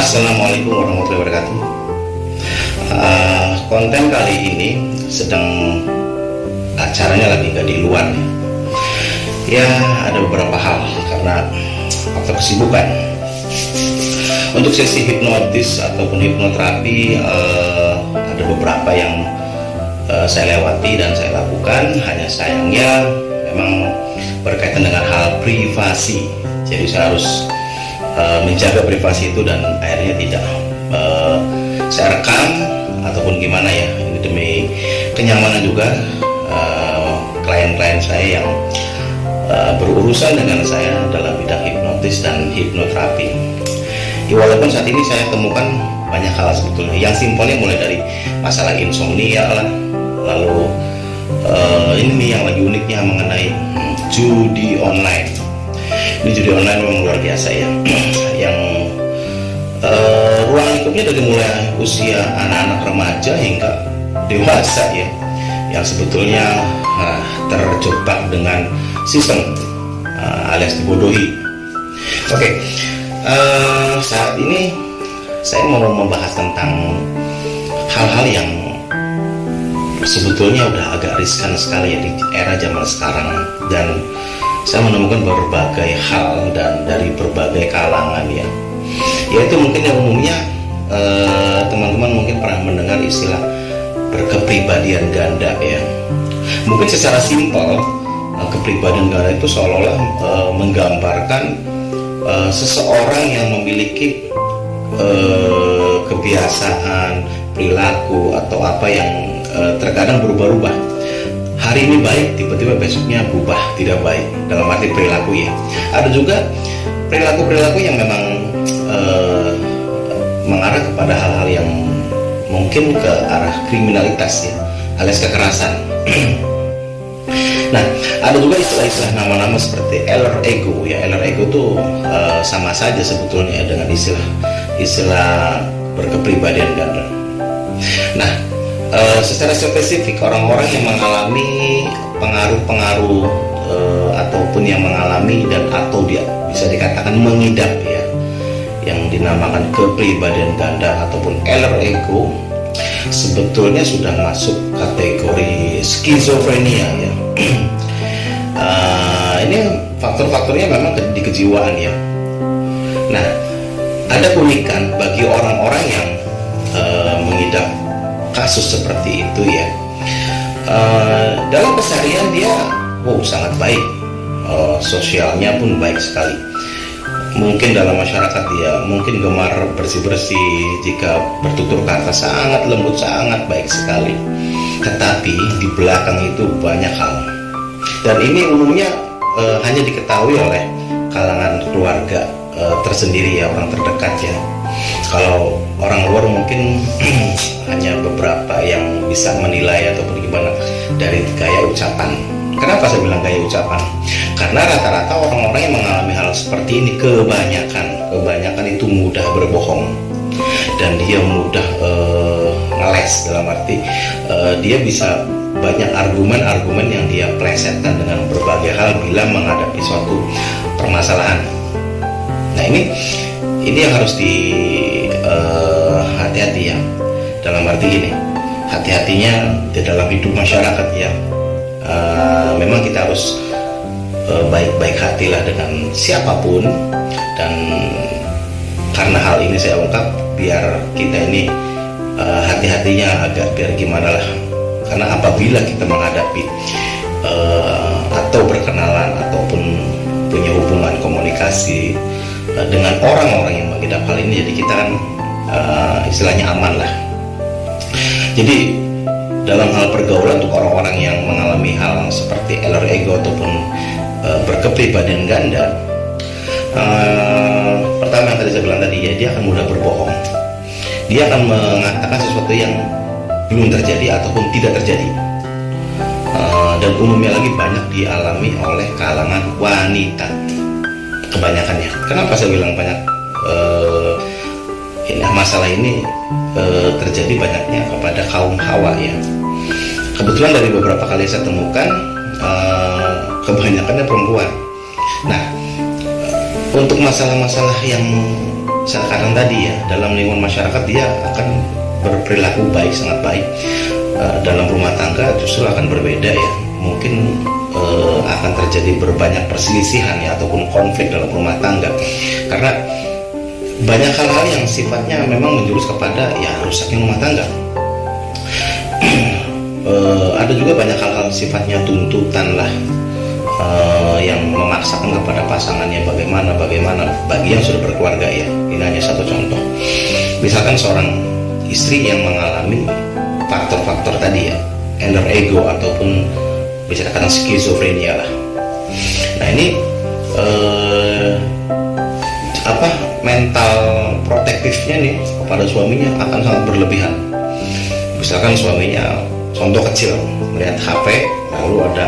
Assalamualaikum warahmatullahi wabarakatuh. Konten kali ini sedang acaranya lagi nggak di luar. Ya ada beberapa hal karena faktor kesibukan. Untuk sesi hipnotis ataupun hipnoterapi ada beberapa yang saya lewati dan saya lakukan. Hanya sayangnya memang berkaitan dengan hal privasi. Jadi saya harus menjaga privasi itu dan akhirnya tidak saya rekam ataupun gimana ya, ini demi kenyamanan juga klien-klien saya yang berurusan dengan saya dalam bidang hipnotis dan hipnoterapi. Ya, walaupun saat ini saya temukan banyak hal sebetulnya yang simpelnya mulai dari masalah insomnia lah, lalu ini yang lagi uniknya mengenai judi online. Ini judi online memang luar biasa ya, yang ruang lingkupnya dari mulai usia anak-anak remaja hingga dewasa ya, yang sebetulnya terjebak dengan sistem alias dibodohi. Oke, saat ini saya mau membahas tentang hal-hal yang sebetulnya udah agak riskan sekali ya di era zaman sekarang, dan saya menemukan berbagai hal dan dari berbagai kalangan ya. Yaitu mungkin yang umumnya teman-teman mungkin pernah mendengar istilah berkepribadian ganda ya. Mungkin secara simpel kepribadian ganda itu seolah-olah menggambarkan seseorang yang memiliki kebiasaan, perilaku atau apa yang terkadang berubah-ubah. Hari ini baik, tiba-tiba besoknya berubah tidak baik dalam arti perilaku ya. Ada juga perilaku-perilaku yang memang mengarah kepada hal-hal yang mungkin ke arah kriminalitas ya, alias kekerasan. Nah, ada juga istilah-istilah nama-nama seperti alter ego ya. Alter ego itu sama saja sebetulnya dengan istilah berkepribadian ganda. Nah, secara spesifik orang-orang yang mengalami pengaruh-pengaruh ataupun yang mengalami dan atau dia bisa dikatakan mengidap ya, yang dinamakan kepribadian ganda ataupun alter ego, sebetulnya sudah masuk kategori skizofrenia ya. Ini faktor-faktornya memang di kejiwaan ya. Nah, ada keunikan bagi orang-orang yang mengidap kasus seperti itu ya. Dalam keseharian dia sangat baik, sosialnya pun baik sekali. Mungkin dalam masyarakat dia mungkin gemar bersih-bersih, jika bertutur kata sangat lembut, sangat baik sekali. Tetapi di belakang itu banyak hal, dan ini umumnya hanya diketahui oleh kalangan keluarga tersendiri ya, orang terdekat ya. Kalau orang luar mungkin hanya beberapa yang bisa menilai ataupun gimana dari gaya ucapan. Kenapa saya bilang gaya ucapan? Karena rata-rata orang-orang yang mengalami hal seperti ini kebanyakan itu mudah berbohong, dan dia mudah ngeles, dalam arti dia bisa banyak argumen-argumen yang dia plesetkan dengan berbagai hal bila menghadapi suatu permasalahan. Nah, ini yang harus hati-hati ya, dalam arti gini, hati-hatinya di dalam hidup masyarakat ya. Memang kita harus baik-baik hatilah dengan siapapun, dan karena hal ini saya ungkap biar kita ini hati-hatinya agak biar gimana lah, karena apabila kita menghadapi atau berkenalan ataupun punya hubungan komunikasi dengan orang-orang yang mengidap hal ini, jadi kita kan istilahnya aman lah. Jadi dalam hal pergaulan untuk orang-orang yang mengalami hal seperti alter ego ataupun berkepribadian ganda, pertama yang tadi saya bilang tadi ya, dia akan mudah berbohong. Dia akan mengatakan sesuatu yang belum terjadi ataupun tidak terjadi, dan umumnya lagi banyak dialami oleh kalangan wanita kebanyakannya. Kenapa saya bilang banyak? Masalah ini terjadi banyaknya kepada kaum hawa ya. Kebetulan dari beberapa kali saya temukan kebanyakannya perempuan. Nah, untuk masalah-masalah yang sekarang tadi ya, dalam lingkungan masyarakat dia akan berperilaku baik, sangat baik. Dalam rumah tangga justru akan berbeda ya, mungkin akan terjadi berbanyak perselisihan ya, ataupun konflik dalam rumah tangga, karena banyak hal-hal yang sifatnya memang menjurus kepada ya rusaknya rumah tangga. Ada juga banyak hal-hal sifatnya tuntutan lah, yang memaksakan kepada pasangannya bagaimana bagi yang sudah berkeluarga ya. Ini hanya satu contoh. Misalkan seorang istri yang mengalami faktor-faktor tadi ya, inner ego ataupun bisa dikatakan skizofrenia lah. Nah ini mental protektifnya nih kepada suaminya akan sangat berlebihan. Misalkan suaminya, contoh kecil, melihat HP lalu ada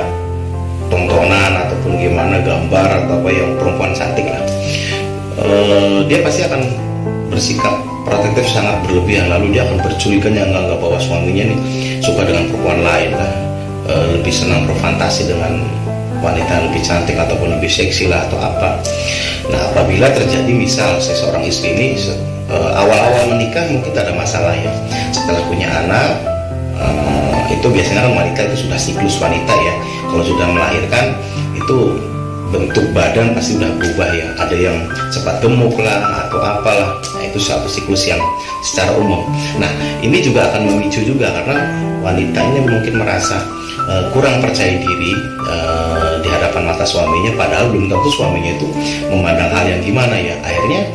tontonan ataupun gimana gambar atau apa yang perempuan cantik lah, dia pasti akan bersikap protektif sangat berlebihan. Lalu dia akan bercuriga yang nggak bahwa suaminya nih suka dengan perempuan lain lah, lebih senang berfantasi dengan wanita yang lebih cantik ataupun lebih seksi lah atau apa. Nah apabila terjadi misal seseorang istri ini awal-awal menikah mungkin tak ada masalah ya, setelah punya anak itu biasanya kan wanita itu sudah siklus wanita ya, kalau sudah melahirkan itu bentuk badan pasti sudah berubah ya, ada yang cepat gemuk lah atau apalah. Nah, itu satu siklus yang secara umum. Nah ini juga akan memicu juga karena wanita ini mungkin merasa kurang percaya diri di hadapan mata suaminya, padahal belum tentu suaminya itu memandang hal yang gimana ya. Akhirnya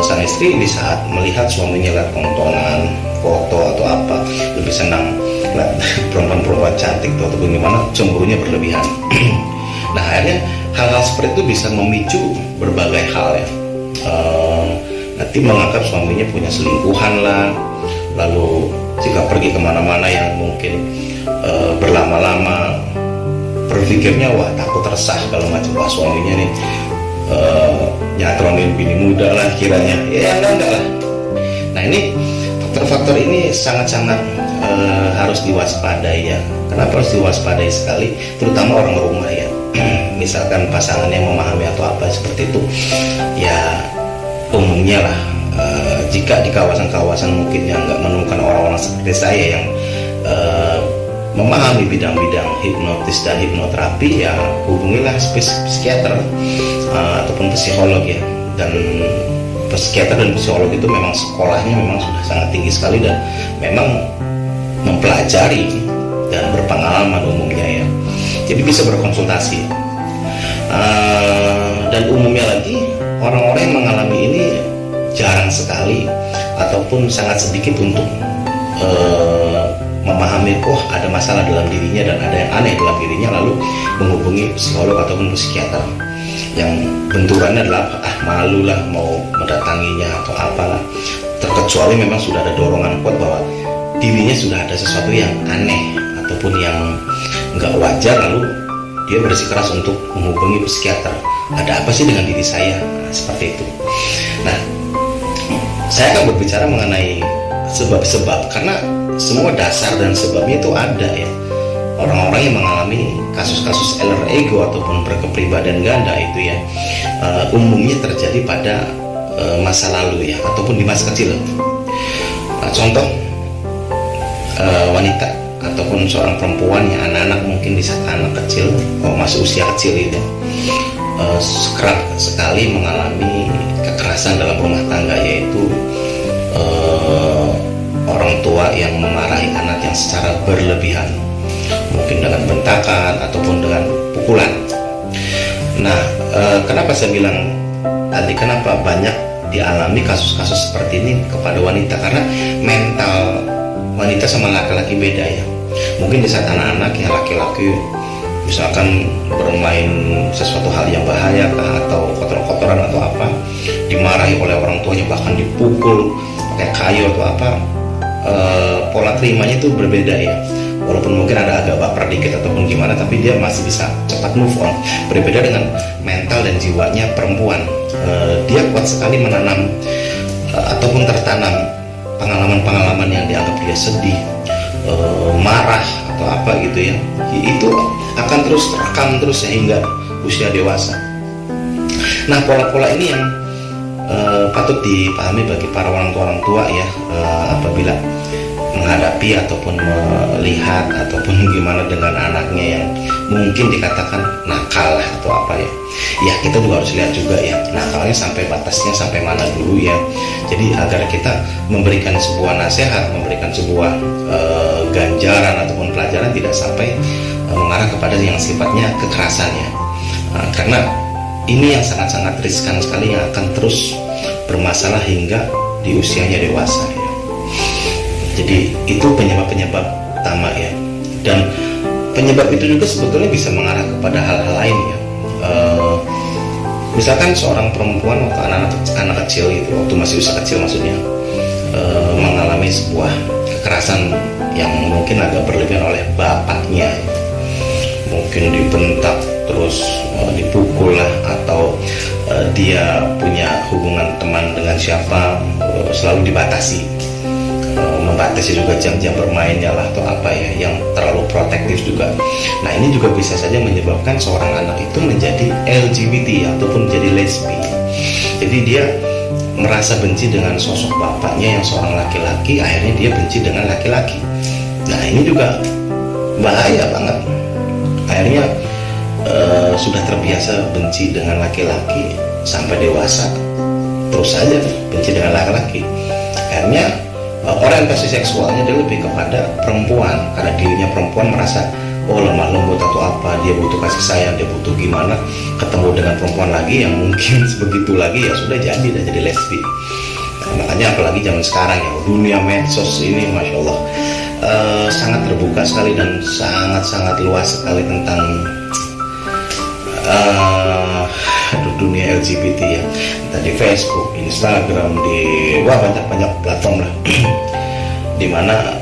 sang istri di saat melihat suaminya lihat tontonan, foto atau apa, lebih senang lihat perempuan-perempuan cantik tuh, ataupun gimana, cemburunya berlebihan. Nah akhirnya hal-hal seperti itu bisa memicu berbagai hal ya. Nanti menganggap suaminya punya selingkuhan lah, lalu jika pergi kemana-mana yang mungkin berlama-lama, berpikirnya wah takut resah kalau macam, wah suaminya nih nyatronin bini muda lah kiranya, ya enggak lah. Nah ini faktor-faktor ini sangat-sangat harus diwaspadai ya. Kenapa harus diwaspadai sekali, terutama orang rumah ya. Misalkan pasangannya memahami atau apa seperti itu ya, umumnya lah jika di kawasan-kawasan mungkin yang nggak menemukan orang-orang seperti saya yang memahami bidang-bidang hipnotis dan hipnoterapi, ya hubungilah psikiater ataupun psikolog ya. Dan psikiater dan psikolog itu memang sekolahnya memang sudah sangat tinggi sekali dan memang mempelajari dan berpengalaman umumnya ya, jadi bisa berkonsultasi. Dan umumnya lagi orang-orang yang mengalami ini jarang sekali ataupun sangat sedikit untuk memahami ada masalah dalam dirinya dan ada yang aneh dalam dirinya lalu menghubungi psikolog ataupun psikiater, yang benturannya adalah malu lah mau mendatanginya atau apalah, terkecuali memang sudah ada dorongan kuat bahwa dirinya sudah ada sesuatu yang aneh ataupun yang nggak wajar, lalu dia bersikeras untuk menghubungi psikiater. Ada apa sih dengan diri saya? Nah, seperti itu. Nah, saya akan berbicara mengenai sebab-sebab, karena semua dasar dan sebabnya itu ada ya. Orang-orang yang mengalami kasus-kasus alter ego ataupun berkepribadian ganda itu ya, umumnya terjadi pada masa lalu ya, ataupun di masa kecil. Nah, contoh wanita ataupun seorang perempuan ya, anak-anak mungkin di saat anak kecil, masih usia kecil itu kerap sekali mengalami kekerasan dalam rumah tangga, yaitu orang tua yang memarahi anak yang secara berlebihan, mungkin dengan bentakan ataupun dengan pukulan. Nah, kenapa saya bilang tadi kenapa banyak dialami kasus-kasus seperti ini kepada wanita, karena mental wanita sama laki-laki beda ya. Mungkin di saat anak-anak ya, laki-laki misalkan bermain sesuatu hal yang bahaya atau kotor-kotoran atau apa, dimarahi oleh orang tuanya, bahkan dipukul pakai kayu atau apa, pola terimanya itu berbeda ya. Walaupun mungkin ada agak baper dikit ataupun gimana, tapi dia masih bisa cepat move on. Berbeda dengan mental dan jiwanya perempuan, dia kuat sekali menanam ataupun tertanam pengalaman-pengalaman yang dianggap dia sedih, marah atau apa gitu ya, itu akan terus terekam terus sehingga usia dewasa. Nah, pola-pola ini yang patut dipahami bagi para orang tua ya, apabila menghadapi ataupun melihat ataupun gimana dengan anaknya yang mungkin dikatakan nakal lah atau apa ya. Ya kita juga harus lihat juga ya, nakalnya sampai batasnya sampai mana dulu ya. Jadi agar kita memberikan sebuah nasihat, memberikan sebuah ganjaran ataupun pelajaran tidak sampai mengarah kepada yang sifatnya kekerasan ya. Karena ini yang sangat-sangat riskan sekali, yang akan terus bermasalah hingga di usianya dewasa ya. Jadi itu penyebab-penyebab utama ya, dan penyebab itu juga sebetulnya bisa mengarah kepada hal-hal lain ya. Misalkan seorang perempuan atau anak kecil gitu, waktu masih usia kecil maksudnya, mengalami sebuah kekerasan yang mungkin agak berlebihan oleh bapaknya, mungkin dibentak terus dipukul lah, atau dia punya hubungan teman dengan siapa selalu dibatasi, membatasi juga jam-jam bermainnya lah atau apa ya, yang terlalu protektif juga. Nah ini juga bisa saja menyebabkan seorang anak itu menjadi LGBT ataupun menjadi lesbi. Jadi dia merasa benci dengan sosok bapaknya yang seorang laki-laki, akhirnya dia benci dengan laki-laki. Nah ini juga bahaya banget. Akhirnya sudah terbiasa benci dengan laki-laki sampai dewasa, terus saja benci dengan laki-laki. Akhirnya orientasi seksualnya dia lebih kepada perempuan, karena dirinya perempuan merasa lemah lembut atau apa, dia butuh kasih sayang, dia butuh gimana. Ketemu dengan perempuan lagi yang mungkin sebegitu lagi, ya sudah jadi lesbi. Nah, makanya apalagi zaman sekarang ya, dunia medsos ini masya Allah sangat terbuka sekali dan sangat-sangat luas sekali tentang dunia LGBT ya, entah di Facebook, Instagram, di banyak platform lah, dimana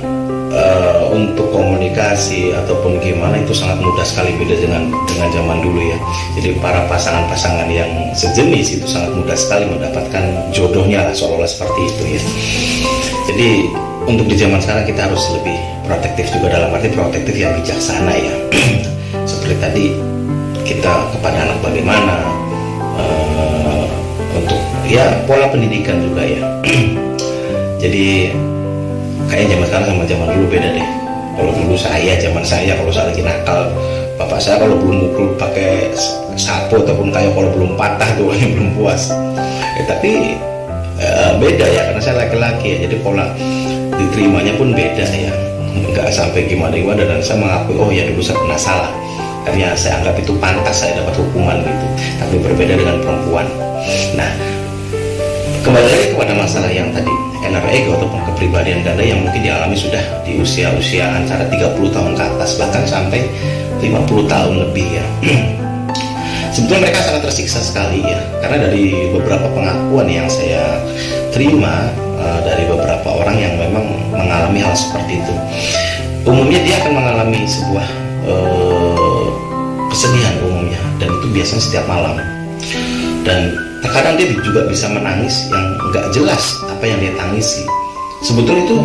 untuk komunikasi ataupun gimana itu sangat mudah sekali, beda dengan zaman dulu ya. Jadi para pasangan-pasangan yang sejenis itu sangat mudah sekali mendapatkan jodohnya lah, seolah-olah seperti itu ya. Jadi untuk di zaman sekarang kita harus lebih protektif juga, dalam arti protektif yang bijaksana ya. Seperti tadi kita kepada anak bagaimana, untuk ya pola pendidikan juga ya. Jadi kayaknya zaman sekarang sama zaman dulu beda deh. Kalau dulu zaman saya kalau saya lagi nakal, bapak saya kalau belum mukul pakai sapu ataupun kayak kalau belum patah tuh yang belum puas. Tapi beda ya, karena saya laki-laki ya, jadi pola diterimanya pun beda ya, nggak sampai gimana-gimana. Dan saya mengakui, oh ya dulu saya pernah salah, karena saya anggap itu pantas saya dapat hukuman gitu. Tapi berbeda dengan perempuan. Nah, kembali lagi kepada masalah yang tadi, inner ego ataupun kepribadian ganda yang mungkin dialami sudah di usia-usia antara 30 tahun ke atas, bahkan sampai 50 tahun lebih ya. Sebetulnya mereka sangat tersiksa sekali ya, karena dari beberapa pengakuan yang saya terima dari beberapa orang yang memang mengalami hal seperti itu, umumnya dia akan mengalami sebuah kesedihan umumnya, dan itu biasanya setiap malam. Dan terkadang dia juga bisa menangis yang nggak jelas apa yang dia tangisi. Sebetulnya itu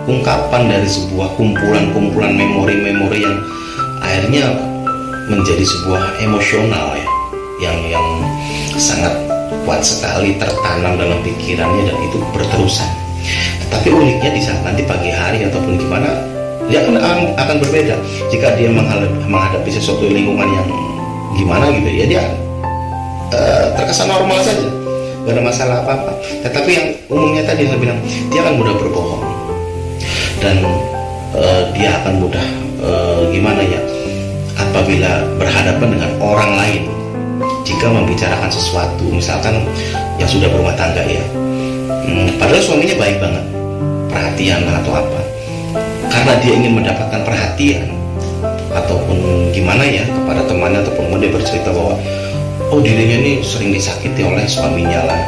ungkapan dari sebuah kumpulan-kumpulan memori-memori yang akhirnya menjadi sebuah emosional ya, yang sangat kuat sekali tertanam dalam pikirannya, dan itu berterusan. Tetapi uniknya di saat nanti pagi hari ataupun gimana, dia akan berbeda. Jika dia menghadapi sesuatu lingkungan yang gimana gitu ya, dia terkesan normal saja, gak ada masalah apa-apa. Tetapi yang umumnya tadi saya bilang, dia akan mudah berbohong, dan dia akan mudah gimana ya, apabila berhadapan dengan orang lain, jika membicarakan sesuatu, misalkan yang sudah berumah tangga ya, padahal suaminya baik banget, perhatian atau apa, karena dia ingin mendapatkan perhatian ataupun gimana ya kepada temannya ataupun dia bercerita bahwa oh dirinya ini sering disakiti oleh suaminya lah,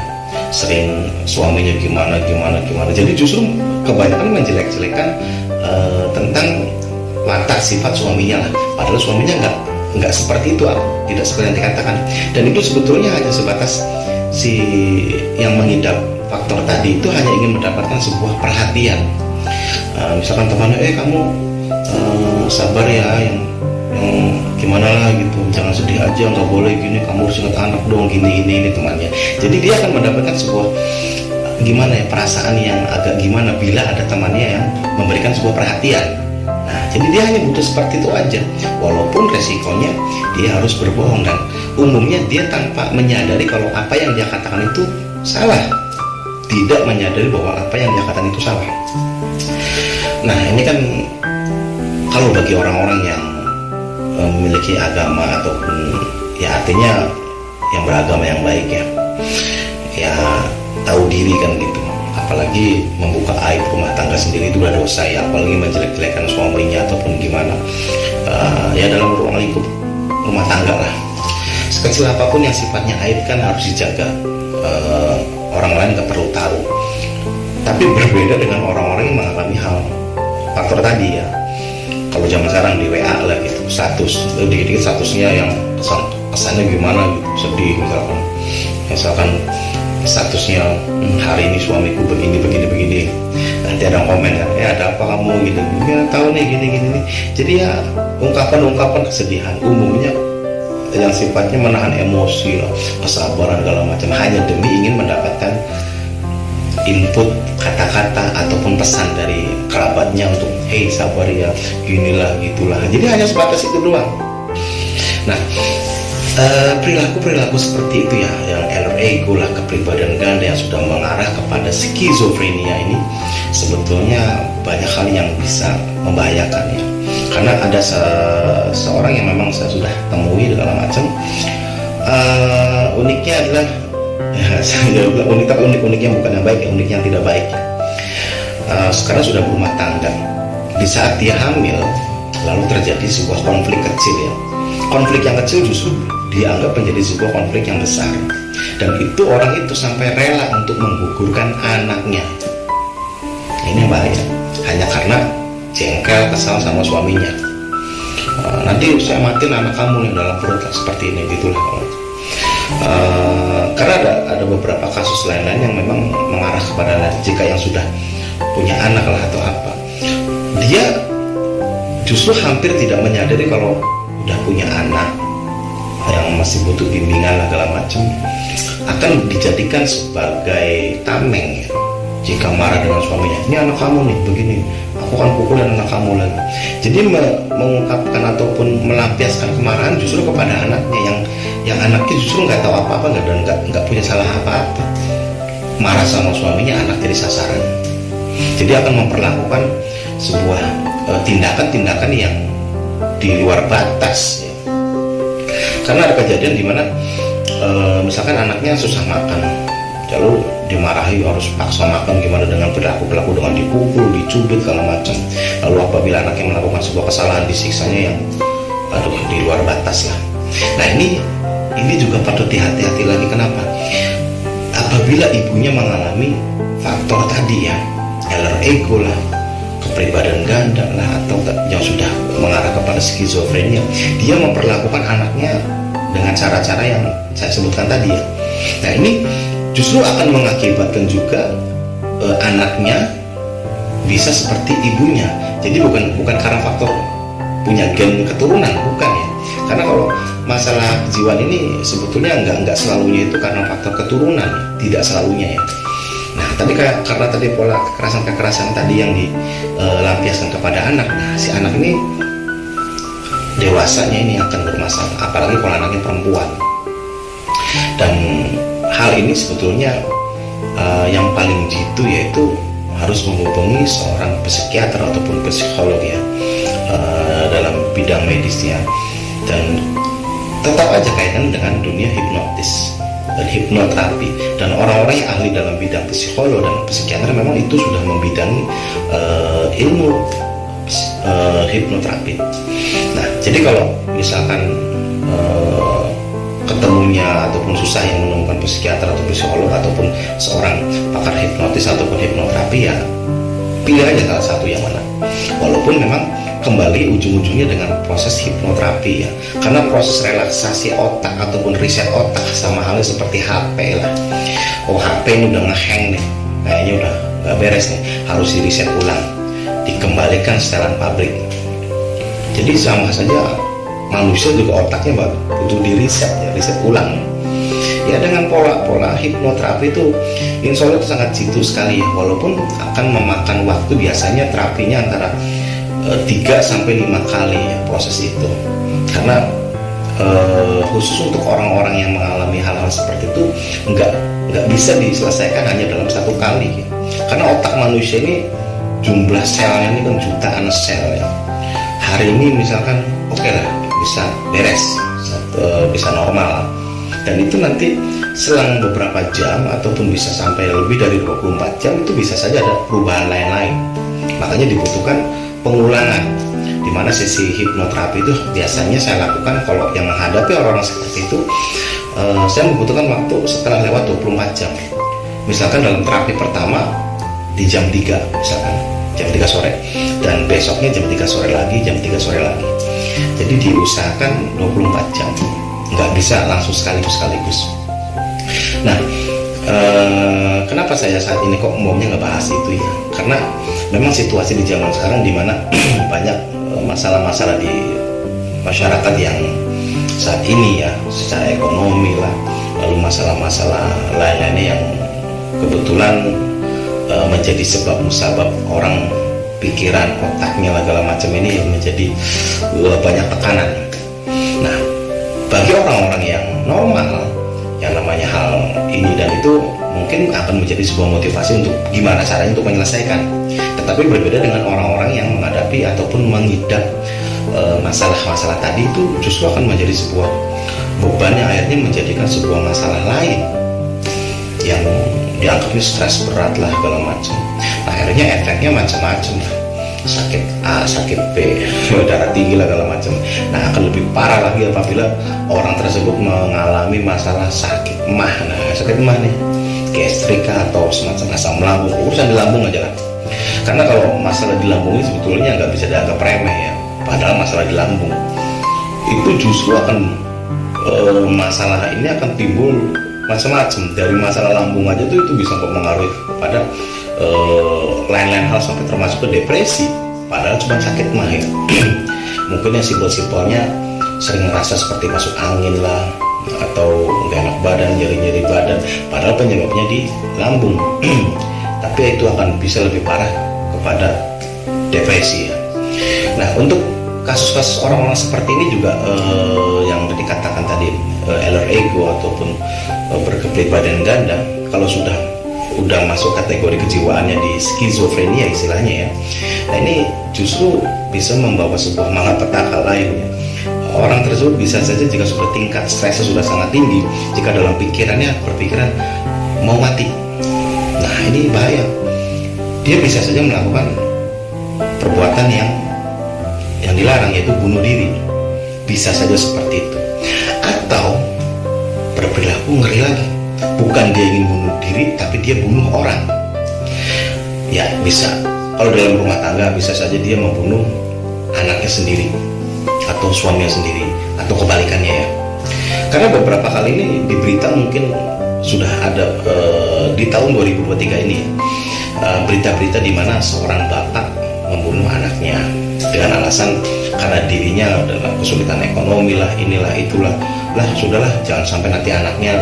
sering suaminya gimana. Jadi justru kebanyakan menjelek-jelekan tentang watak sifat suaminya lah, padahal suaminya nggak seperti itu, tidak seperti yang dikatakan. Dan itu sebetulnya hanya sebatas si yang mengidap faktor tadi itu hanya ingin mendapatkan sebuah perhatian. Misalkan temannya, kamu sabar ya, yang gimana lah gitu, jangan sedih aja, nggak boleh gini, kamu harus ingat anak dong, gini ini temannya. Jadi dia akan mendapatkan sebuah gimana ya, perasaan yang agak gimana bila ada temannya yang memberikan sebuah perhatian. Nah, jadi dia hanya butuh seperti itu aja, walaupun resikonya dia harus berbohong, dan umumnya dia tanpa menyadari kalau apa yang dia katakan itu salah, tidak menyadari bahwa apa yang dia katakan itu salah. Nah, ini kan kalau bagi orang-orang yang memiliki agama ataupun ya artinya yang beragama yang baik ya tahu diri kan gitu. Apalagi membuka aib rumah tangga sendiri itu udah dosa ya, apalagi menjelek-jelekan suaminya ataupun gimana, ya dalam ruang lingkup rumah tangga lah. Sekecil apapun yang sifatnya aib kan harus dijaga, orang lain gak perlu tahu. Tapi berbeda dengan orang-orang yang mengalami hal faktor tadi ya. Kalau zaman sekarang di WA lah gitu, status dikit-dikit statusnya yang kesannya gimana gitu, sedih misalkan statusnya hari ini suamiku begini, nanti ada komen kan, ada apa kamu gitu, ya tahu nih gini. Jadi ya ungkapan kesedihan umumnya yang sifatnya menahan emosi lah, kesabaran segala macam, hanya demi ingin mendapatkan input kata-kata ataupun pesan dari kerabatnya untuk hey sabar ya, ginilah gitulah. Jadi hanya sebatas itu doang. Nah, perilaku seperti itu ya, yang alter ego lah, kepribadian ganda yang sudah mengarah kepada skizofrenia ini sebetulnya banyak hal yang bisa membahayakan ya. Karena ada seorang yang memang saya sudah temui segala macam, uniknya adalah ya, saya bilang unik, tapi uniknya bukan yang baik ya, unik yang tidak baik. Sekarang sudah berumah tangga, di saat dia hamil lalu terjadi sebuah konflik kecil ya. Konflik yang kecil justru dianggap menjadi sebuah konflik yang besar, dan itu orang itu sampai rela untuk menggugurkan anaknya. Ini bahaya, hanya karena jengkel kesal sama suaminya. Nanti saya matiin anak kamu nih dalam perut seperti ini gitulah. Karena ada beberapa kasus lain-lain yang memang mengarah kepada jika yang sudah punya anak lah atau apa, dia justru hampir tidak menyadari kalau udah punya anak yang masih butuh bimbingan lah segala macam, akan dijadikan sebagai tameng ya. Jika marah dengan suaminya, ini anak kamu nih begini, aku akan pukulin anak kamu lagi. Jadi mengungkapkan ataupun melampiaskan kemarahan justru kepada anaknya, yang anaknya justru nggak tahu apa-apa dan nggak punya salah apa-apa. Marah sama suaminya, anak jadi sasaran. Jadi akan memperlakukan sebuah tindakan-tindakan yang di luar batas ya. Karena ada kejadian di mana misalkan anaknya susah makan, lalu dimarahi harus paksa makan gimana dengan perilaku dengan dipukul, dicubit segala macam. Lalu apabila anaknya melakukan sebuah kesalahan, disiksanya yang di luar batas lah. Nah ini juga patut dihati-hati lagi. Kenapa? Apabila ibunya mengalami faktor tadi ya, alter ego lah, kepribadian ganda lah, atau yang sudah mengarah kepada skizofrenia, dia memperlakukan anaknya dengan cara-cara yang saya sebutkan tadi ya. Nah ini justru akan mengakibatkan juga anaknya bisa seperti ibunya. Jadi bukan karena faktor punya gen keturunan, bukan ya. Karena kalau masalah kejiwaan ini sebetulnya nggak selalunya itu karena faktor keturunan, tidak selalunya ya. Nah, tapi karena tadi pola kekerasan tadi yang dilampiaskan kepada anak, nah si anak ini dewasanya ini akan bermasalah, apalagi kalau anaknya perempuan. Dan hal ini sebetulnya yang paling jitu yaitu harus menghubungi seorang psikiater ataupun psikolog ya, dalam bidang medisnya. Dan tetap aja kaitan dengan dunia hipnotis dan hipnoterapi, dan orang-orang yang ahli dalam bidang psikolog dan psikiater memang itu sudah membidangi ilmu hipnoterapi. Nah, jadi kalau misalkan ketemunya ataupun susah yang menemukan psikiater atau psikolog ataupun seorang pakar hipnotis ataupun hipnoterapi, ya pilih aja salah satu yang mana. Walaupun memang kembali ujung-ujungnya dengan proses hipnoterapi ya, karena proses relaksasi otak ataupun riset otak sama halnya seperti HP lah. Oh, HP ini udah ngehang nih, kayaknya udah gak beres nih, harus di riset ulang, dikembalikan setelan pabrik. Jadi sama saja manusia juga otaknya butuh di riset ulang ya. Dengan pola hipnoterapi itu insya Allah itu sangat jitu sekali ya, walaupun akan memakan waktu, biasanya terapinya antara 3-5 kali ya proses itu, karena khusus untuk orang-orang yang mengalami hal-hal seperti itu nggak bisa diselesaikan hanya dalam 1 kali ya. Karena otak manusia ini jumlah selnya ini kan jutaan sel ya. Hari ini misalkan oke lah bisa beres, bisa normal, dan itu nanti selang beberapa jam ataupun bisa sampai lebih dari 24 jam itu bisa saja ada perubahan lain-lain. Makanya dibutuhkan pengulangan, di mana sesi hipnoterapi itu biasanya saya lakukan kalau yang menghadapi orang-orang seperti itu, saya membutuhkan waktu setelah lewat 24 jam. Misalkan dalam terapi pertama di jam 3 misalkan, jam 3 sore, dan besoknya jam 3 sore lagi, jam 3 sore lagi. Jadi diusahakan 24 jam, nggak bisa langsung sekaligus. Nah, kenapa saya saat ini kok maunya ngebahas itu ya? Karena memang situasi di zaman sekarang di mana banyak masalah-masalah di masyarakat yang saat ini ya, secara ekonomi lah, lalu masalah-masalah lain-lainnya yang kebetulan menjadi sebab musabab orang pikiran, otaknya segala macam ini menjadi banyak tekanan. Nah, bagi orang-orang yang normal, yang namanya hal ini dan itu mungkin akan menjadi sebuah motivasi untuk gimana caranya untuk menyelesaikan. Tetapi berbeda dengan orang-orang yang menghadapi ataupun mengidap masalah-masalah tadi, itu justru akan menjadi sebuah beban yang akhirnya menjadikan sebuah masalah lain yang dianggapnya stres berat lah segala macam. Nah, akhirnya efeknya macam-macam, sakit A, sakit B, darah tinggi lah segala macam. Nah, akan lebih parah lagi apabila orang tersebut mengalami masalah sakit mah. Nah, sakit mah nih gastrika atau semacam asam lambung, urusan di lambung aja lah. Karena kalau masalah di lambung ini sebetulnya nggak bisa dianggap remeh ya, padahal masalah di lambung itu justru akan masalah ini akan timbul macam-macam. Dari masalah lambung aja tuh itu bisa mempengaruhi pada lain-lain hal sampai termasuk ke depresi, padahal cuma sakit mah ya. Mungkin yang simpel-simpelnya sering ngerasa seperti masuk angin lah, atau nggak enak badan, nyeri-nyeri badan, padahal penyebabnya di lambung. Tapi itu akan bisa lebih parah kepada depresi ya. Nah, untuk kasus-kasus orang-orang seperti ini juga yang dikatakan tadi alter ego ataupun berkepribadian ganda, kalau sudah masuk kategori kejiwaannya di skizofrenia istilahnya ya. Nah, ini justru bisa membawa sebuah malapetaka lainnya. Orang tersebut bisa saja jika sudah tingkat stresnya sudah sangat tinggi, jika dalam pikirannya berpikiran mau mati. Nah, ini bahaya. Dia bisa saja melakukan perbuatan yang dilarang, yaitu bunuh diri. Bisa saja seperti itu. Atau berperilaku ngeri lagi. Bukan dia ingin bunuh diri, tapi dia bunuh orang. Ya, bisa. Kalau dalam rumah tangga bisa saja dia membunuh anaknya sendiri, atau suaminya sendiri, atau kebalikannya ya. Karena beberapa kali ini di berita mungkin sudah ada di tahun 2023 ini berita-berita di mana seorang bapak membunuh anaknya dengan alasan karena dirinya dalam kesulitan ekonomi lah, inilah itulah. Lah sudahlah, jangan sampai nanti anaknya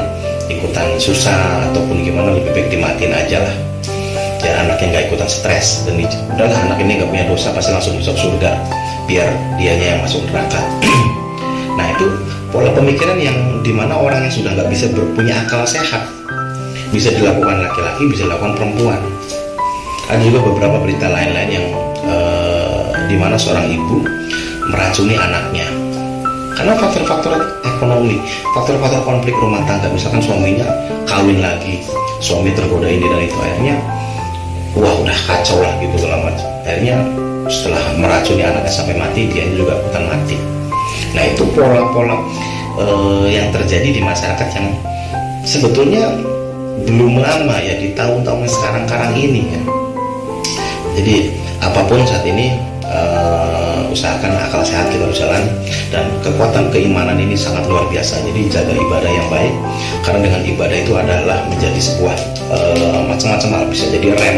ikutan susah ataupun gimana, lebih baik dimatiin aja lah, biar anaknya nggak ikutan stres, dan udahlah anak ini nggak punya dosa, pasti langsung masuk surga, biar dianya yang masuk neraka. Nah, itu pola pemikiran yang dimana orang yang sudah nggak bisa punya akal sehat. Bisa dilakukan laki-laki, bisa dilakukan perempuan. Ada juga beberapa berita lain-lain yang dimana seorang ibu meracuni anaknya karena faktor-faktor ekonomi, faktor-faktor konflik rumah tangga. Misalkan suaminya kawin lagi, suami tergoda ini dan itu, akhirnya wah udah kacau lah gitu segala macam. Akhirnya setelah meracuni anaknya sampai mati, dia juga ikutan mati. Nah, itu pola-pola yang terjadi di masyarakat yang sebetulnya belum lama ya, di tahun-tahun sekarang ini ya. Jadi apapun saat ini usahakan akal sehat kita berjalan, dan kekuatan keimanan ini sangat luar biasa. Jadi jaga ibadah yang baik, karena dengan ibadah itu adalah menjadi sebuah macam-macam hal. Bisa jadi rem,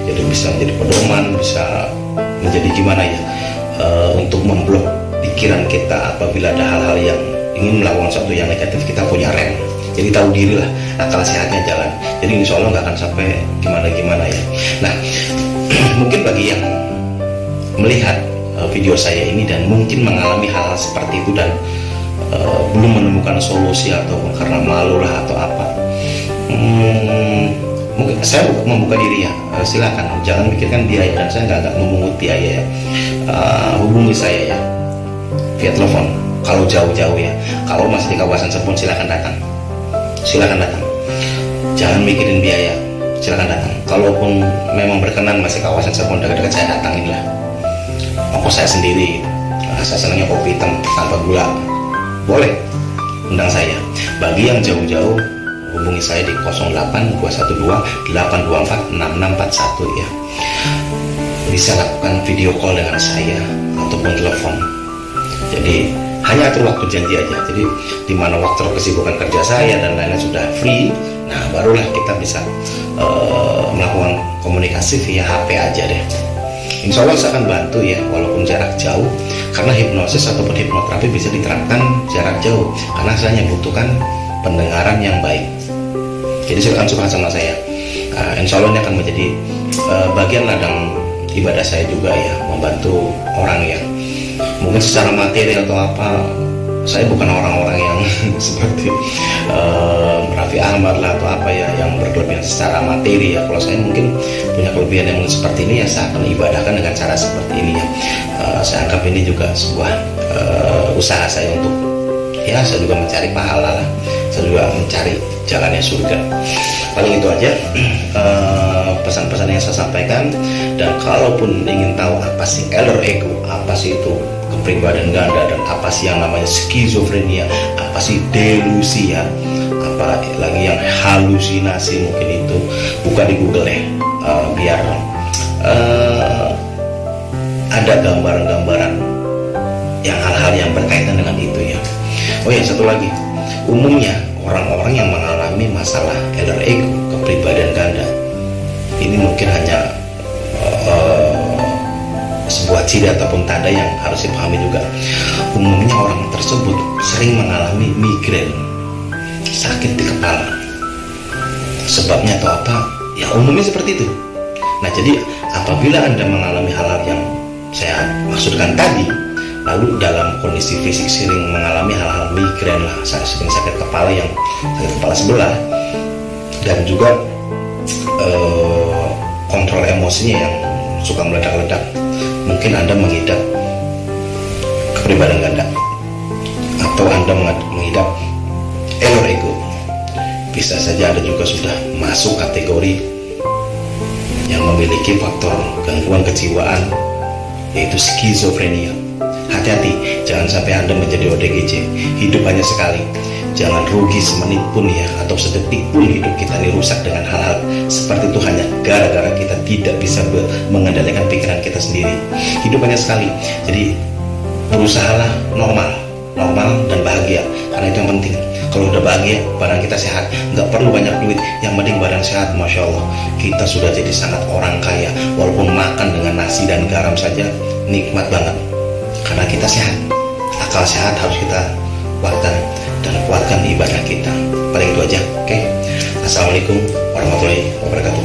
jadi bisa menjadi pedoman, bisa menjadi gimana ya, untuk memblok pikiran kita apabila ada hal-hal yang ingin melakukan sesuatu yang negatif, kita punya rem. Jadi tahu diri lah, akal sehatnya jalan. Jadi insya Allah nggak akan sampai gimana-gimana ya. Nah, mungkin bagi yang melihat video saya ini dan mungkin mengalami hal-hal seperti itu dan belum menemukan solusi ataupun karena malu lah atau apa, mungkin saya membuka diri ya, silakan, jangan pikirkan biaya, dan saya nggak memungut biaya ya. Hubungi saya ya via telepon kalau jauh-jauh ya. Kalau masih di kawasan Serpong, silakan datang, jangan mikirin biaya, silakan datang. Kalaupun memang berkenan masih kawasan Serpong dekat-dekat, saya datangin lah, ongkos saya sendiri. Saya senangnya kopi hitam tanpa gula, boleh undang saya. Bagi yang jauh-jauh, hubungi saya di 08212-824-6641 ya. Bisa lakukan video call dengan saya ataupun telepon. Jadi hanya atur waktu janji aja. Jadi di mana waktu kesibukan kerja saya dan lain-lain sudah free, nah barulah kita bisa melakukan komunikasi via HP aja deh. Insya Allah saya akan bantu ya, walaupun jarak jauh, karena hipnosis ataupun hipnoterapi bisa diterapkan jarak jauh, karena saya hanya butuhkan pendengaran yang baik. Jadi silakan suka sama saya. Insya Allah ini akan menjadi bagian ladang ibadah saya juga ya, membantu orang yang mungkin secara materi atau apa. Saya bukan orang-orang yang seperti Raffi Ahmad lah atau apa ya, yang berkelebihan secara materi ya. Kalau saya mungkin punya kelebihan yang seperti ini ya, saya akan ibadahkan dengan cara seperti ini ya. Saya anggap ini juga sebuah usaha saya untuk ya, saya juga mencari pahala lah, saya juga mencari jalannya surga. Paling itu aja pesan-pesan yang saya sampaikan. Dan kalaupun ingin tahu apa sih alter ego, apa sih itu kepribadian ganda, dan apa sih yang namanya skizofrenia, apa sih delusi ya, apa lagi yang halusinasi, mungkin itu buka di Google ya, biar ada gambaran-gambaran yang hal-hal yang berkaitan dengan itu ya. Oh ya, satu lagi, umumnya orang-orang yang mengalami masalah alter ego, kepribadian ganda, ini mungkin hanya sebuah ciri ataupun tanda yang harus dipahami juga. Umumnya orang tersebut sering mengalami migrain, sakit di kepala. Sebabnya atau apa? Ya umumnya seperti itu. Nah, jadi apabila Anda mengalami hal-hal yang saya maksudkan tadi, lalu dalam kondisi fisik sering mengalami hal-hal migrain lah, sering sakit kepala yang sakit kepala sebelah, dan juga kontrol emosinya yang suka meledak-ledak, mungkin Anda mengidap kepribadian ganda, atau Anda mengidap alter ego. Bisa saja Anda juga sudah masuk kategori yang memiliki faktor gangguan kejiwaan, yaitu skizofrenia. Hati-hati, jangan sampai Anda menjadi ODGJ. Hidup hanya sekali. Jangan rugi semenit pun ya, atau sedetik pun hidup kita ini rusak dengan hal-hal seperti itu hanya gara-gara kita tidak bisa mengendalikan pikiran kita sendiri. Hidup hanya sekali. Jadi berusahalah normal dan bahagia, karena itu yang penting. Kalau udah bahagia, badan kita sehat, nggak perlu banyak duit, yang penting badan sehat. Masya Allah, kita sudah jadi sangat orang kaya. Walaupun makan dengan nasi dan garam saja nikmat banget, karena kita sehat. Akal sehat harus kita kuatkan, dan kuatkan ibadah kita. Paling itu aja. Oke. Assalamualaikum warahmatullahi wabarakatuh.